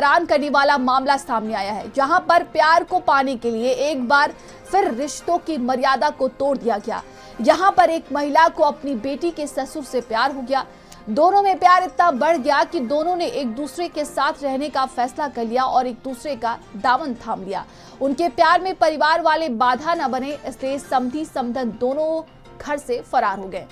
हैरान करने वाला मामला सामने आया है, जहां पर प्यार को पाने के लिए एक बार फिर रिश्तों की मर्यादा को तोड़ दिया गया। यहां पर एक महिला को अपनी बेटी के ससुर से प्यार हो गया। दोनों में प्यार इतना बढ़ गया कि दोनों ने एक दूसरे के साथ रहने का फैसला कर लिया और एक दूसरे का दामन थाम लिया। उनके प्यार में परिवार वाले बाधा न बने, इसलिए समधी समधन दोनों घर से फरार हो गए।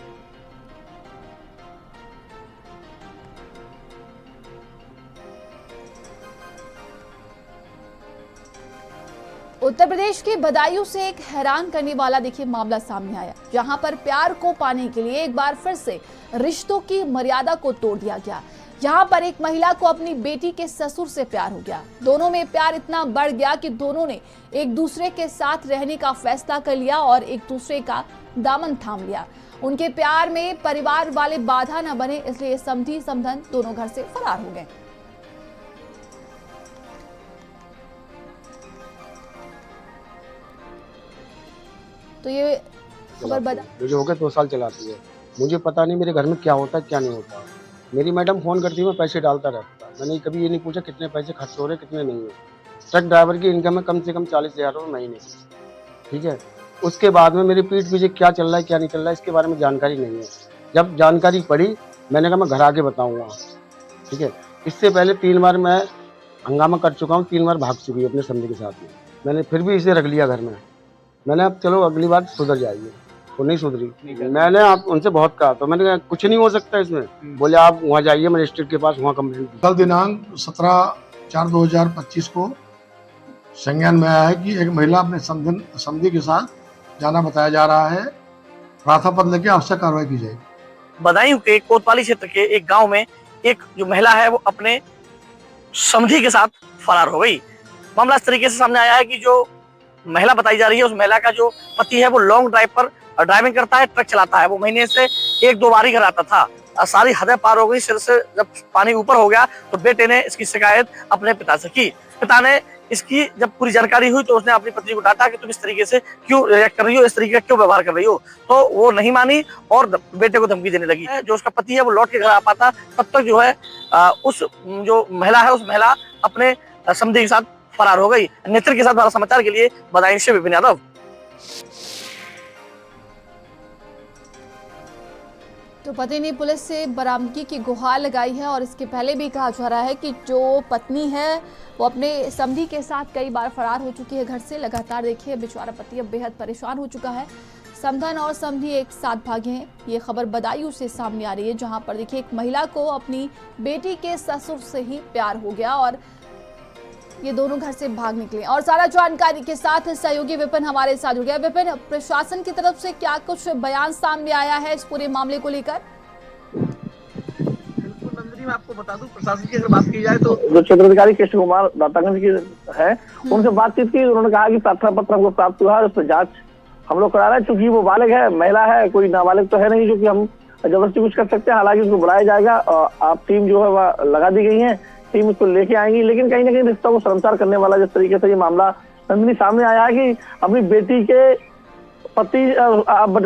उत्तर प्रदेश के बदायूं से एक हैरान करने वाला देखिए मामला सामने आया, जहां पर प्यार को पाने के लिए एक बार फिर से रिश्तों की मर्यादा को तोड़ दिया गया। यहां पर एक महिला को अपनी बेटी के ससुर से प्यार हो गया। दोनों में प्यार इतना बढ़ गया कि दोनों ने एक दूसरे के साथ रहने का फैसला कर लिया और एक दूसरे का दामन थाम लिया। उनके प्यार में परिवार वाले बाधा न बने, इसलिए समधी समधन दोनों घर से फरार हो गए। तो ये खबर बता, मुझे हो गए 2 साल चलाती है। मुझे पता नहीं मेरे घर में क्या होता है क्या नहीं होता। मेरी मैडम फोन करती है, मैं पैसे डालता रहता। मैंने कभी ये नहीं पूछा कितने पैसे खर्च हो रहे कितने नहीं है। ट्रक ड्राइवर की इनकम है कम से कम 40,000 रुपये महीने की, ठीक है। उसके बाद में मेरी पीठ पीछे क्या चल रहा है क्या नहीं चल रहा है इसके बारे में जानकारी नहीं है। जब जानकारी पड़ी मैंने कहा मैं घर आके बताऊँगा, ठीक है। इससे पहले 3 बार मैं हंगामा कर चुका हूँ, 3 बार भाग चुकी है अपने समधी के साथ में। मैंने फिर भी इसे रख लिया घर में। मैंने अब चलो अगली बार सुधर जाइए, वो नहीं सुधरी। मैंने आप उनसे बहुत कहा तो मैंने कहा कुछ नहीं हो सकता इसमें। बोले आप वहाँ जाइए मजिस्ट्रेट के पास, वहाँ कंप्लेंट। कल दिनांक 17/4/2025 को संज्ञान में आया है कि एक महिला अपने समधी के साथ जाना बताया जा रहा है। प्रार्थना पत्र लेके आवश्यक कार्रवाई की जाएगी। बदायूं के कोतवाली क्षेत्र के एक गांव में एक जो महिला है वो अपने समधी के साथ फरार हो गई। मामला इस तरीके से सामने आया है कि जो महिला बताई जा रही है उस महिला का जो पति है वो लॉन्ग ड्राइव पर ड्राइविंग करता है, ट्रक चलाता है। वो महीने से 1-2 बार ही घर आता था। सारी हदें पार हो गई। सिर से जब पानी ऊपर हो गया तो बेटे ने इसकी शिकायत अपने पिता से की। पिता ने इसकी जब पूरी जानकारी हुई तो उसने अपनी पत्नी को डांटा कि तुम इस तरीके से क्यों रिएक्ट कर रही हो, इस तरीके का क्यों व्यवहार कर रही हो। तो वो नहीं मानी और बेटे को धमकी देने लगी। जो उसका पति है वो लौट के घर आ पाता तब तक जो है उस जो महिला है उस महिला अपने समधी के साथ फरार हो गई। नेत्र के साथ भारत समाचार के लिए बदायूं से विपिन यादव। तो पति ने पुलिस से बरामदगी की गुहार लगाई है और इसके पहले भी कहा जा रहा है कि जो पत्नी है वो अपने समधी के साथ कई बार फरार हो चुकी है घर से। लगातार देखिए बेचारा पति अब बेहद परेशान हो चुका है। समधन और समधी एक साथ भागे हैं। ये खबर बदायूं से सामने आ रही है, जहां पर देखिए एक महिला को अपनी बेटी के ससुर से ही प्यार हो गया और ये दोनों घर से भाग निकले। और सारा जानकारी के साथ सहयोगी विपिन हमारे साथ जुड़ गया। विपिन, प्रशासन की तरफ से क्या कुछ बयान सामने आया है इस पूरे मामले को लेकर? बिल्कुल नंदिनी, मैं आपको बता दूं प्रशासन की अगर बात की जाए तो जो क्षेत्राधिकारी कृष्ण कुमार दातागंज की है उनसे बातचीत की। उन्होंने कहा कि प्रार्थना पत्र हमको प्राप्त हुआ है, उस पर जाँच हम लोग करा रहे हैं। चूंकि वो बालिग है, महिला है, कोई नाबालिग तो है नहीं जो कि हम जबरदस्ती कुछ कर सकते हैं। हालांकि उसको बुलाया जाएगा और आप टीम जो है वह लगा दी गई है, टीम उसको लेके आएंगी। लेकिन कहीं ना कहीं रिश्ता को शर्मसार करने वाला जिस तरीके से ये मामला नंदिनी सामने आया है कि अपनी बेटी के पति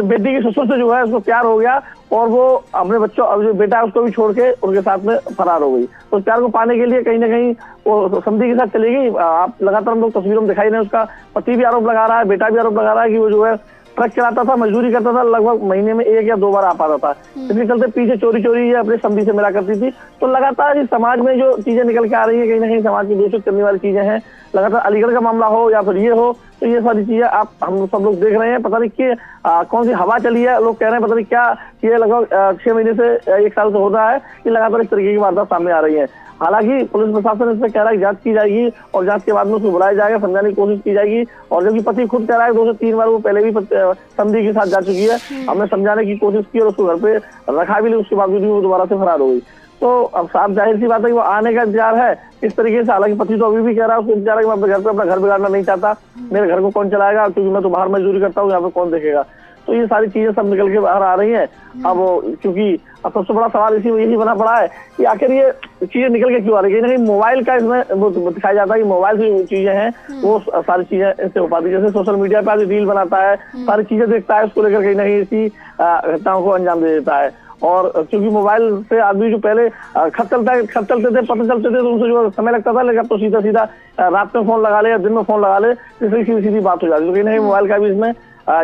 बेटी के ससुर से जो है उसको प्यार हो गया और वो अपने बच्चों जो बेटा है उसको भी छोड़ के उनके साथ में फरार हो गई। तो उस प्यार को पाने के लिए कहीं ना कहीं वो समधी के साथ चली गई। आप लगातार हम लोग तस्वीरों में दिखाई रहे हैं, उसका पति भी आरोप लगा रहा है, बेटा भी आरोप लगा रहा है कि वो जो है ट्रक चलाता था, मजदूरी करता था, लगभग महीने में 1 या 2 बार आ पाता था। इसके चलते पीछे चोरी अपने समधी से मिला करती थी। तो लगातार इस समाज में जो चीजें निकल के आ रही है, कहीं ना कहीं समाज की दूषित करने वाली चीजें हैं। लगातार अलीगढ़ का मामला हो या फिर ये हो, तो ये सारी चीजें हम सब लोग देख रहे हैं। पता नहीं कि कौन सी हवा चली है, लोग कह रहे हैं पता नहीं क्या, ये लगभग 6 महीने से 1 साल से हो रहा है कि लगातार इस तरीके की वारदात सामने आ रही है। हालांकि पुलिस प्रशासन इससे कह रहा है कि जांच की जाएगी और जांच के बाद में उसको बुलाया जाएगा, समझाने की कोशिश की जाएगी। और जबकि पति खुद कह रहा है 2 से 3 बार वो पहले भी समधी के साथ जा चुकी है, हमने समझाने की कोशिश की और उसको घर पे रखा भी, उसके बावजूद भी वो दोबारा से फरार हो गई। तो अब साफ जाहिर सी बात है कि वो आने का इंतजार है इस तरीके से। हालांकि पति तो अभी भी कह रहा है, उसको इंतजार है कि मैं अपने घर पे अपना घर बिगाड़ना नहीं चाहता, मेरे घर को कौन चलाएगा, क्योंकि मैं तो बाहर मजदूरी करता हूँ, यहाँ पे कौन देखेगा। तो ये सारी चीजें सब निकल के बाहर आ रही हैं। अब क्योंकि अब सबसे बड़ा सवाल यही बना पड़ा है कि आखिर ये चीजें निकल के क्यों आ रही है। कहीं मोबाइल का इसमें वो दिखाया जाता है कि मोबाइल से जो चीजें हैं वो सारी चीजें इससे हो पाती है। जैसे सोशल मीडिया पे आज रील बनाता है, सारी चीजें देखता है, उसको लेकर कहीं ना कहीं इसी घटनाओं को अंजाम दे देता है। और क्योंकि मोबाइल से आदमी जो पहले खत चलते थे, पता चलते थे, तो उनसे जो समय लगता था, लेकिन अब तो सीधा सीधा रात में फोन लगा ले या दिन में फोन लगा ले, तो सीधी सीधी बात हो जाती है। तो कहीं ना कहीं मोबाइल का भी इसमें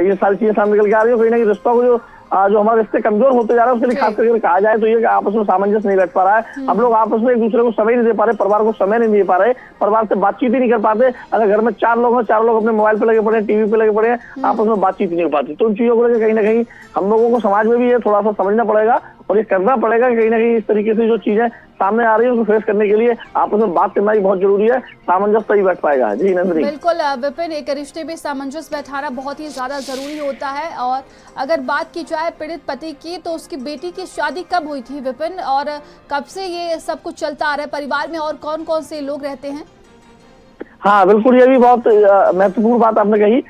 ये सारी चीजें सामने निकल के आ रही है। कहीं ना कहीं रिश्तों को जो हमारे रिश्ते कमजोर होते जा रहे हैं, उसके लिए खास करके कहा जाए तो ये कि आपस में सामंजस्य नहीं बैठ पा रहा है। हम लोग आपस में एक दूसरे को समय नहीं दे पा रहे, परिवार को समय नहीं दे पा रहे, परिवार से बातचीत ही नहीं कर पाते। अगर घर में 4 लोग हैं, 4 लोग अपने मोबाइल पे लगे पड़े हैं, टीवी पे लगे पड़े हैं, आपस में बातचीत नहीं हो पाती। तो उन चीजों को लेकर कहीं ना कहीं हम लोगों को समाज में भी ये थोड़ा सा समझना पड़ेगा और ये करना पड़ेगा कि कहीं ना कहीं इस तरीके से जो चीजें सामने आ रही है उसको फेस करने के लिए आपस में बात करना ही बहुत जरूरी है, सामंजस्य तभी बैठ पाएगा। जी नंदनी। बिल्कुल विपिन, एक रिश्ते में सामंजस्य बैठाना बहुत ही ज्यादा जरूरी होता है। और अगर बात की जाए पीड़ित पति की, तो उसकी बेटी की शादी कब हुई थी विपिन, और कब से ये सब कुछ चलता आ रहा है? परिवार में और कौन कौन से लोग रहते हैं? हाँ बिल्कुल, ये भी बहुत महत्वपूर्ण बात आपने कही।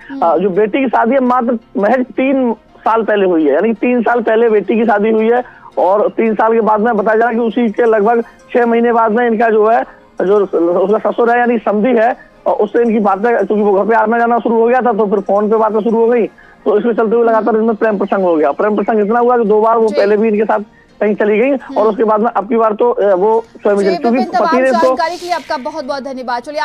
जो बेटी की शादी है मात्र महज 3 साल पहले हुई है, यानी 3 साल पहले बेटी की शादी हुई है। और 3 साल के बाद में बताया जा रहा है कि उसी के लगभग 6 महीने बाद में इनका जो है, जो उसका ससुर है यानी समधी है, और उससे इनकी बातें, क्योंकि वो घर पे आना जाना शुरू हो गया था, तो फिर फोन पे बातें शुरू हो गई, तो इसके चलते हुए लगातार इनमें प्रेम प्रसंग हो गया। प्रेम प्रसंग इतना हुआ कि 2 बार वो पहले भी इनके साथ कहीं चली गई, और उसके बाद में अब की बार तो वो स्वयं, क्योंकि पति ने तो जानकारी के लिए आपका बहुत बहुत धन्यवाद। चलिए।